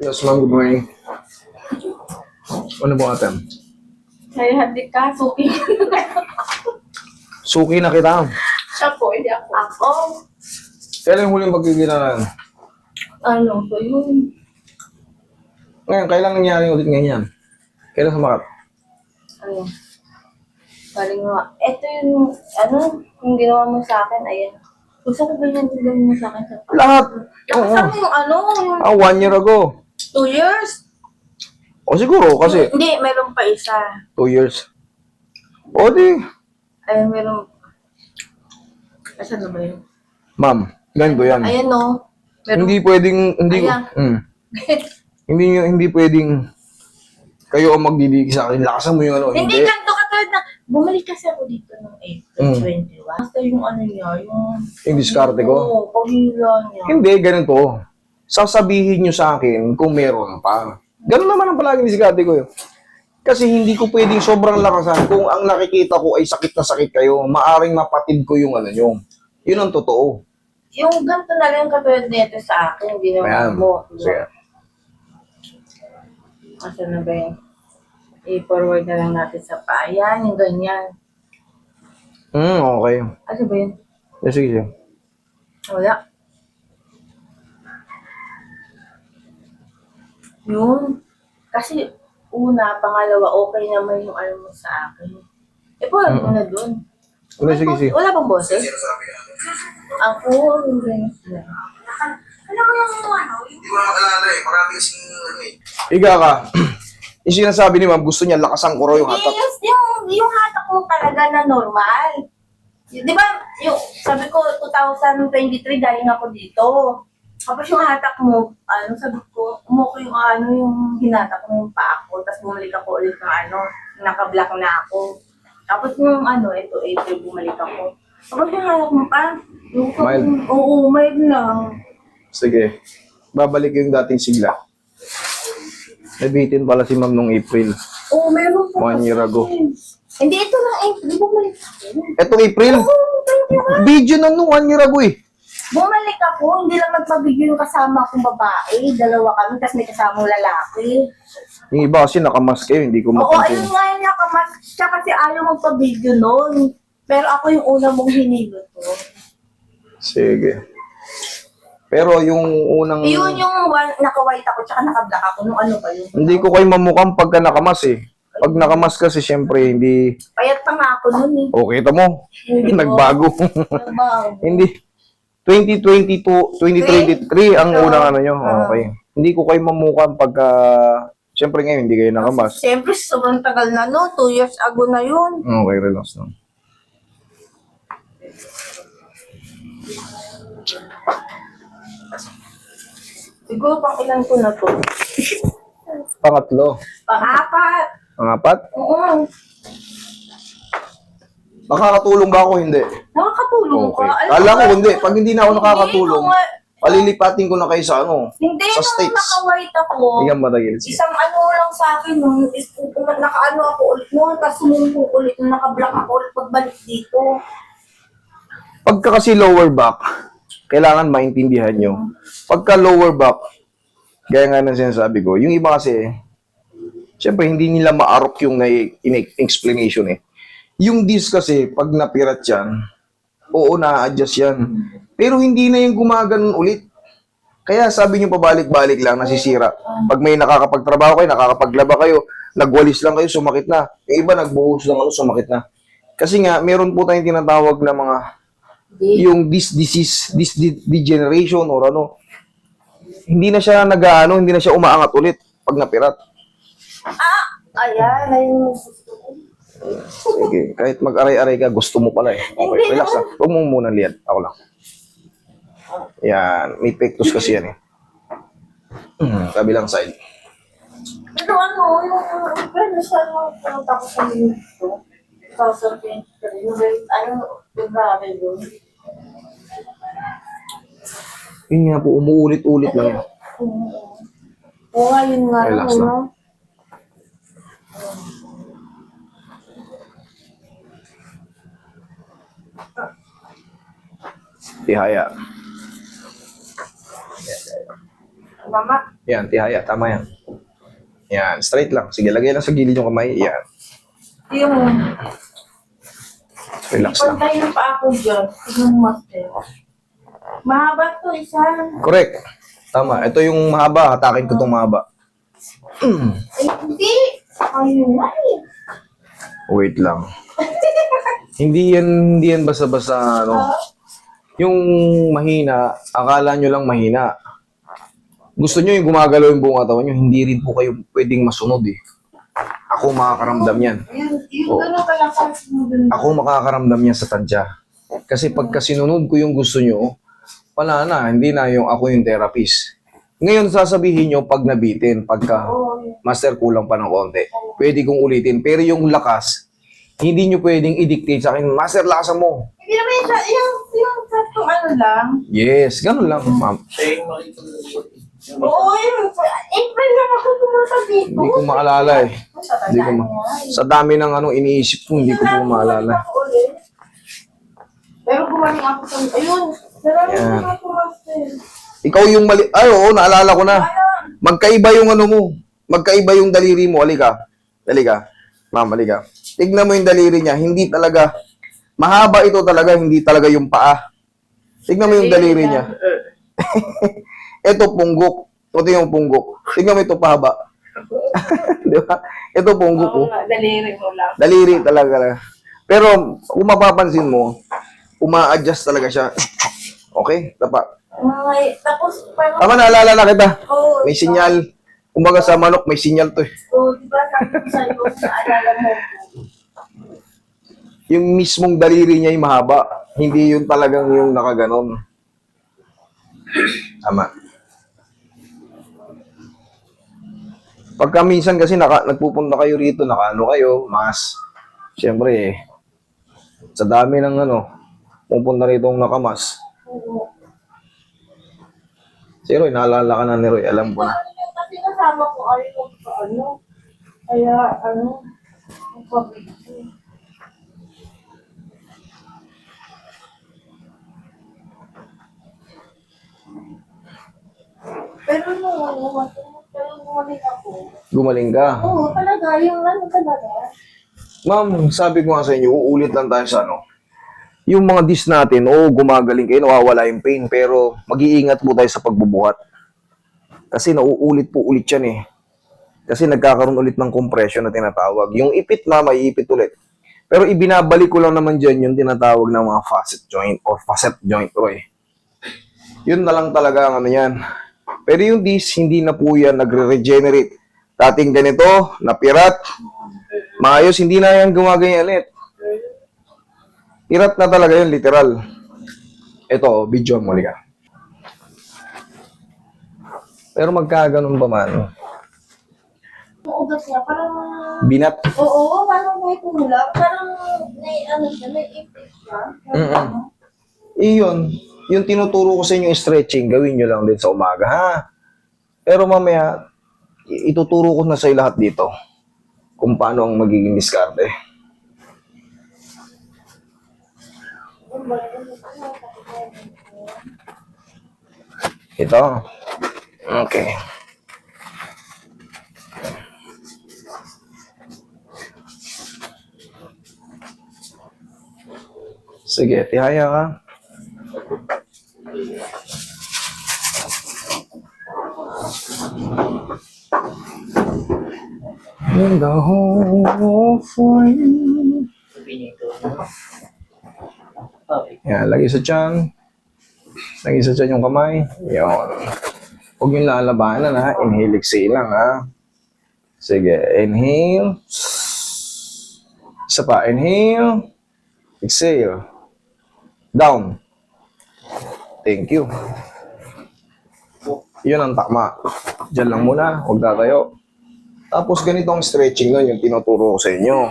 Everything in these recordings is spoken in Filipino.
Yes, ma'am. Good morning. Ano po atin? Kaya hati ka, suki. Suki na kita. Siya po, hindi ako. Ako? Kailan yung huling pagkikinalan? Ano po yun? Ngayon, kailan nangyari ulit ganyan? Kailan sumakat? Ano? Galing nga. Ito yung, ano, yung ginawa mo sa akin, ayan. Gusto ko ganyan din gawin mo sa akin. Lahat. Nakasama yung ano, yung 1 year ago. 2 years. O siguro, kasi Hindi, meron pa isa. 2 years. O di. Ayan, meron. Asan na ba yun? Ma'am, ganito yan. Ayan no. Meron. Hindi pwedeng, hindi ko, Ayan. hindi pwedeng kayo ang magdidiki sa akin. Lakasan mo yung ano. Hindi ganito katulad na, bumalik kasi ako dito noong April 21. Basta yung ano niya, Yung diskarte ko? Oo, pamilya niya. Hindi, ganito. Sasabihin nyo sa akin kung meron pa. Ganun naman ang palaging diskarte ko yun. Kasi hindi ko pwedeng sobrang lakasan kung ang nakikita ko ay sakit na sakit kayo. Maaring mapatid ko yung ano nyo. Yun ang totoo. Yung ganito na lang katulad nito sa akin, ginawa Ayan. mo. Sige. Asan na ba yun? I-forward na lang natin sa pa. Ayan, yung ganyan. Okay. Ano ba yun? Sige, sige. Wala. Yun. Kasi, una, pangalawa, okay naman yung ano mo sa akin. Eh, wala mo na dun. Sige, sige. Wala bang boses? Ako, yung ganyan. Ano mo yung ano? Hindi ko na makalala eh. Marami kasing ano eh. Iga ka. Yung sinasabi ni ma'am, gusto niya lakasan ko raw yung hatak. Yung hatak mo talaga na normal. Di ba, yung, sabi ko, 2023, galing ako dito. Tapos yung hatak mo, ano, sabi ko, umuko yung ano, yung hinatak mo yung paa ko, tapos bumalik ako ulit ng ano, naka-block na ako. Tapos yung ano, ito, April, bumalik ako. Tapos yung hatak mo pa, Mild? Oo, mild lang. Sige. Babalik yung dating sigla. Nabitin pala si ma'am nung April. Oo, meron po. 1 year ago. Hindi, ito lang, April, bumalik ako. Etong April? Oo, 21. Video na nung 1 year ago eh. Bumalik ako, hindi lang nagpabigyo yung kasama kong babae. Dalawa kami, tapos may kasamang lalaki. Yung iba kasi nakamask kayo, hindi ko Oo, mapansin. ayun nga yun nakamas. Siya kasi ayaw magpabigyo noon. Pero ako yung una mong hinilot ko. Sige. Pero yung unang... Yun yung naka-white ako, tsaka naka-black ako. Nung ano pa yun? Hindi ko kayo mamukhang pagka nakamas eh. Pag nakamas kasi syempre hindi... Payat pa nga ako noon eh. Okay, kita mo. Hindi ko. Nagbago. Nagbago. Hindi. 2022, 2023 ang unang ano nyo. Okay. Hindi ko kayo mamukhang pagka... Syempre ngayon, hindi kayo nakamas. Siyempre, sobrang tagal na no. 2 years ago na yun. Okay, relax lang. Siguro pang ilan ko na to. Pangatlo. Pang-apat. Pangapat? Oo. Nakakatulong ba ako? Hindi. Nakakatulong Okay. ka. Kala ko hindi. Pag hindi na ako nakakatulong, Hindi, palilipatin ko na kayo sa ano. Hindi, Sa nung States. naka-white ako, Tingnan mo tagil. isang ano lang sa akin, nung naka-ano ako ulit noon, tapos sumumpong ulit, nung naka-block ako ulit pagbalik dito. Pagka kasi lower back, kailangan maintindihan nyo. Pagka lower back, gaya nga ng sinasabi ko, yung iba kasi, syempre hindi nila maarok yung explanation eh. Yung disc kasi, pag napirat yan, oo, na-adjust yan. Pero hindi na yung gumaganon ulit. Kaya sabi nyo pabalik-balik lang, nasisira. Pag may nakakapagtrabaho kayo, nakakapaglaba kayo, nagwalis lang kayo, sumakit na. Yung iba nagbuhos lang, sumakit na. Kasi nga, meron po tayong tinatawag na mga yung disc disease, disc degeneration or ano, hindi na siya hindi na siya umaangat ulit pag napirat. Ayan, ayun. Sige, kahit mag-aray-aray ka, gusto mo pala eh. Okay, relax lang. Huwag mo muna liyan. Ako lang. Yan, may pectus kasi yan eh. Kabilang side. Pero ano, yung friend sa pumunta ko sa dito, 2023, yung grabe yun. Yun nga po, umuulit-ulit lang. Oo nga, yun nga. Relax ano, lang. Tihaya. Mama. Yan, tihaya. Tama yan. Yan, straight lang. Sige, lagay lang sa gilid yung kamay. Yan. Yung Relax lang. pantay ng pa ako dyan. Tignan mo, master. Mahaba to, isa. Correct. Tama. Ito yung mahaba. Hatakin ko itong mahaba. Ay, hindi. Ayun na eh. Wait lang. hindi yan basta-basta, ano. Yung mahina, akala nyo lang mahina. Gusto nyo yung gumagalaw yung buong katawan nyo, hindi rin po kayo pwedeng masunod eh. Ako makakaramdam yan. Yung gano'n pala kasi mo dun. Ako makakaramdam yan sa tansya. Kasi pagka sinunod ko yung gusto nyo, wala na, hindi na yung ako yung therapist. Ngayon sasabihin nyo pag nabitin, pagka master kulang pa ng konti, pwede kong ulitin. Pero yung lakas, hindi nyo pwedeng i-dictate sa akin, master lakasan mo. Hindi naman yung saktong ano lang. Yes, ganun lang, ma'am. Oo, yun. April lang ako pumunta dito. Hindi ko maalala eh. Hindi ko sa dami ng anong iniisip ko, hindi ko po maalala. Pero gumaling ako sa... Ayun. Maraming Yan. ako, master. Ikaw yung mali... Ay, oo, naalala ko na. Ano? Magkaiba yung ano mo. Magkaiba yung daliri mo. Halika. Halika. Ma'am, halika. Tignan mo yung daliri niya. Hindi talaga... Mahaba ito talaga, hindi talaga yung paa. Tignan mo yung daliri niya. Ito punggok. Ito yung punggok. Tignan mo ito pahaba. Di ba? Ito punggok. Oo Oh. nga, daliri mo lang. Daliri talaga. Pero kung mapapansin mo, uma-adjust talaga siya. Okay? Tapa. Tapos, parang... Tama, naalala na kita. Oo, May sinyal. Kumbaga sa manok, may sinyal to eh. Oo, di ba sabi ko sa'yo, naalala mo. Yung mismong daliri niya yung mahaba. Hindi yung talagang yung nakaganon. Tama. Pagka minsan kasi nagpupunta kayo rito, nakaano kayo, mas, siyempre, sa dami ng ano, pupunta rito ang nakamas. Oo. Si Roy, naalala ka na ni Roy, alam ko na. Kasi kasama ko ay ano. Kaya, ano, ang pabig. Pero gumaling ako. Gumaling ka. Oo, talaga, yung ano talaga. Ma'am, sabi ko nga sa inyo, uulit lang tayo sa ano. Yung mga dis natin, gumagaling kayo, nawawala yung pain, pero mag-iingat po tayo sa pagbubuhat. Kasi nauulit po ulit yan eh. Kasi nagkakaroon ulit ng compression na tinatawag. Yung ipit na, may ipit ulit. Pero ibinabalik ko lang naman dyan yung tinatawag ng mga facet joint or facet joint, Roy. Yun na lang talaga ang ano yan. Pero yung dis, hindi na po yan nagre-regenerate. Dating ganito, napirat, maayos, hindi na yan gumaganyan ulit. Pirat na talaga yun, literal. Ito, video mo, liga. Pero magkaganon pa man. Yung ugat niya, parang... Binat. Oo, parang may kulang. Parang may ano siya, may ipit siya. Iyon, yung tinuturo ko sa inyo yung stretching, gawin nyo lang din sa umaga, ha? Pero mamaya, ituturo ko na sa lahat dito kung paano ang magiging diskarte. Ito. Okay. Sige, tihaya ka. In the whole for you. Yan, lagi sa tiyan. Lagi sa tiyan yung kamay. Yan. Huwag yung lalabanan ha. Inhale, exhale lang ha. Sige, inhale. Isa pa, inhale. Exhale. Down. Thank you. Yun ang takma. Diyan lang muna, huwag tatayo. Tapos ganito ang stretching nun, yung tinuturo ko sa inyo.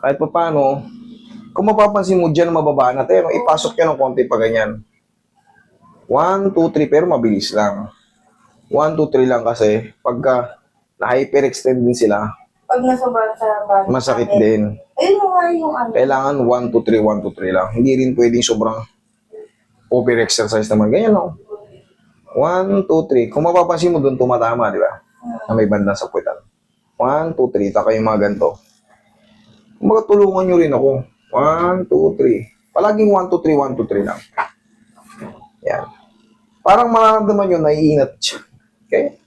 Kahit pa paano, kung mapapansin mo dyan, mababa natin, ipasok yan ng konti pa ganyan. 1, 2, 3, pero mabilis lang. 1, 2, 3 lang kasi, pagka na-hyperextend din sila, Pag nasobrang sa body. masakit din. Ayun mo nga yung ano. Kailangan 1, 2, 3, 1, 2, 3 lang. Hindi rin pwedeng sobrang over-exercise naman. Ganyan lang. 1, 2, 3. Kung mapapansin mo doon, tumatama, di ba? Na may banda sa puwitan. 1, 2, 3. Taka yung mga ganito. Kumbaga, tulungan nyo rin ako. 1, 2, 3. Palaging 1, 2, 3, 1, 2, 3 lang. Yan. Parang mararamdaman nyo, naiingat siya. Okay?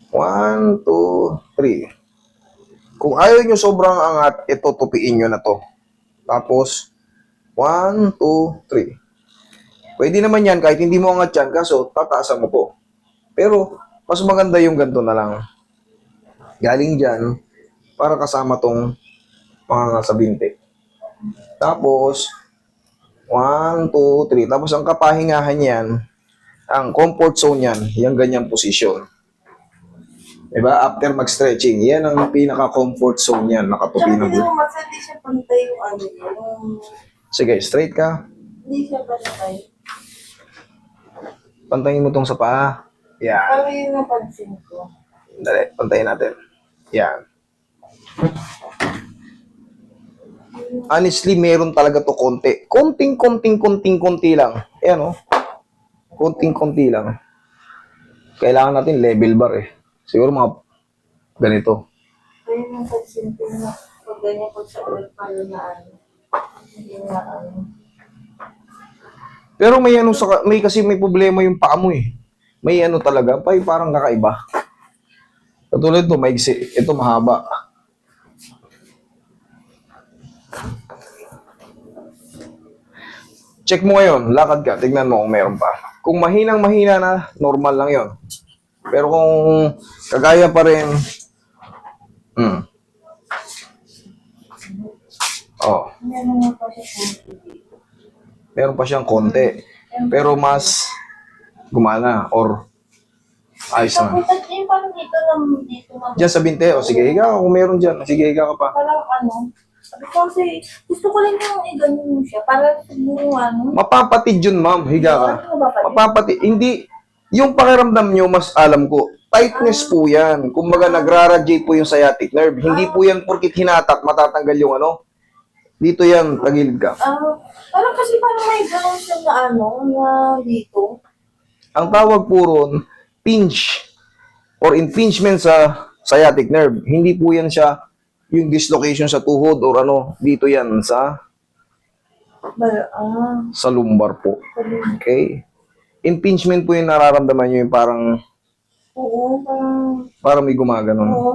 1, 2, 3. Kung ayaw nyo sobrang angat, ito, tupiin nyo na to. Tapos, 1, 2, 3. Pwede naman yan kahit hindi mo angat yan, kaso tataasan mo po. Pero, mas maganda yung ganito na lang. Galing dyan, para kasama tong mga nasa binti. Tapos, 1, 2, 3. Tapos, ang kapahingahan yan, ang comfort zone yan, yung ganyang posisyon. Diba? After mag-stretching, yan ang pinaka-comfort zone yan, nakatupi Tsaka na hindi mo. mo mas hindi siya pantay yung ano yung... Sige, straight ka. Hindi siya pantay. Pantayin mo tong sa paa. Yan. Parang yun ang pansin ko. Dali, pantayin natin. Yan. Honestly, meron talaga to konti. Konti lang. Ayan, oh. Konting-konti lang. Kailangan natin level bar eh. Siguro mga ganito. Kaya yung pansin ko na pag ganyan ko sa ulit pala na ano. Hindi na ano. Pero may ano may kasi may problema yung paa mo eh. May ano talaga, parang kakaiba. Katulad to, maigsi. Ito mahaba. Check mo ngayon, lakad ka, tignan mo kung meron pa. Kung mahinang-mahina na, normal lang yon. Pero kung kagaya pa rin, oh, Meron nga pa siya konti. meron pa siyang konti. Pero mas gumana or ayos na. Kaputat yung parang dito na. Diyan sa binte, o sige, higa ka kung meron dyan. Sige, higa ka pa. Parang ano. Sabi ko kasi, gusto ko lang yung i-ganyan siya. Para siguro ano. Mapapatid yun, ma'am. Higa ka. Ano ba pala? Mapapatid. Hindi, yung pakiramdam nyo, mas alam ko, tightness po yan. Kumbaga, nagraradiate po yung sciatic nerve. Hindi po yan porkit hinatak, matatanggal yung ano. Dito yan, tagilid ka. Parang kasi parang may ganun siya na ano, na dito. Ang tawag po ron, pinch or impingement sa sciatic nerve. Hindi po yan siya yung dislocation sa tuhod or ano, dito yan sa lumbar po. Okay? Impingement po yung nararamdaman nyo yung parang Oo, parang may gumaganon. oo.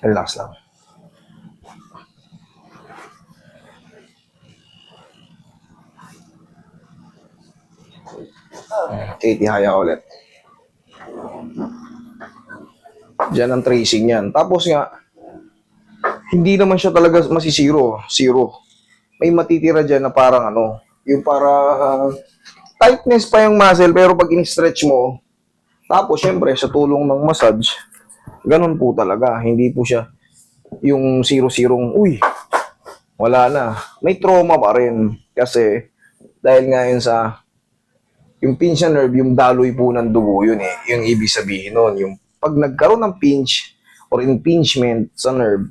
Relax lang. Okay, tihaya ka ulit. Diyan ang tracing yan. Tapos nga, hindi naman siya talaga masisiro. Zero. May matitira dyan na parang ano, yung para tightness pa yung muscle, pero pag in-stretch mo, tapos syempre sa tulong ng massage, ganun po talaga. Hindi po siya yung zero-zerong, uy, wala na. May trauma pa rin. Kasi, dahil nga yun sa yung pinch na nerve, yung daloy po ng dugo, yun eh. Yung ibig sabihin nun, yung pag nagkaroon ng pinch or impingement sa nerve,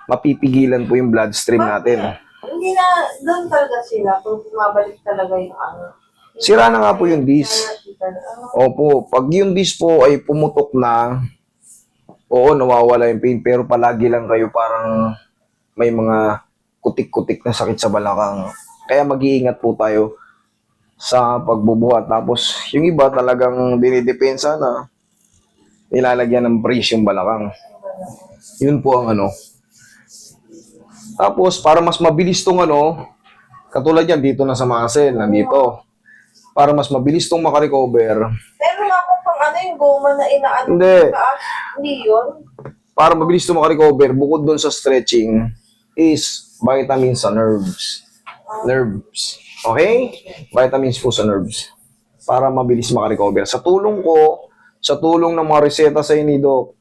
mapipigilan po yung bloodstream natin. Hindi na, doon talaga sila. Kung bumabalik talaga yung ano. Sira na nga po yung disc. Opo, pag yung disc po ay pumutok na, oo, nawawala yung pain, pero palagi lang kayo parang may mga kutik-kutik na sakit sa balakang. Kaya mag-iingat po tayo sa pagbubuhat. Tapos, yung iba talagang dinidepensa na nilalagyan ng brace yung balakang. Yun po ang ano. Tapos, para mas mabilis tong ano, katulad yan, dito na sa muscle, nandito. Para mas mabilis tong makarecover, Pero nga kung pang ano yung goma na inaano. Hindi. Hindi yun. para mabilis tong makarecover, bukod doon sa stretching, is vitamins sa nerves. Nerves. Okay? Vitamins po sa nerves. Para mabilis makarecover. Sa tulong ko, sa tulong ng mga reseta sa inyo,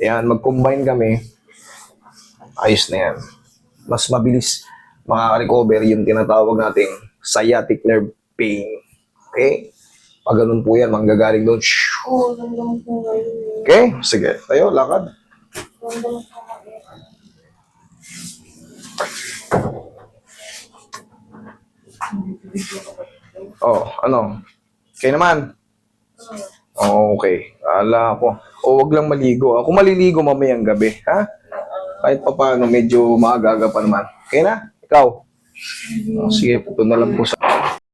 yan, mag-combine kami, ayos na yan. Mas mabilis makaka-recover yung tinatawag nating sciatic nerve pain. Okay? Pag ganun po yan, manggagaling doon. Shoo! Oo, ganda mo ngayon. Okay? Sige. Tayo, lakad. Ganda mo ngayon. Oh, ano? Okay naman? Oh, okay. Ala ko. O, wag lang maligo. Ako maliligo mamayang gabi, ha? Kahit pa paano, medyo maaga pa naman. Okay na? Ikaw? Oh, sige, puto na lang po sa...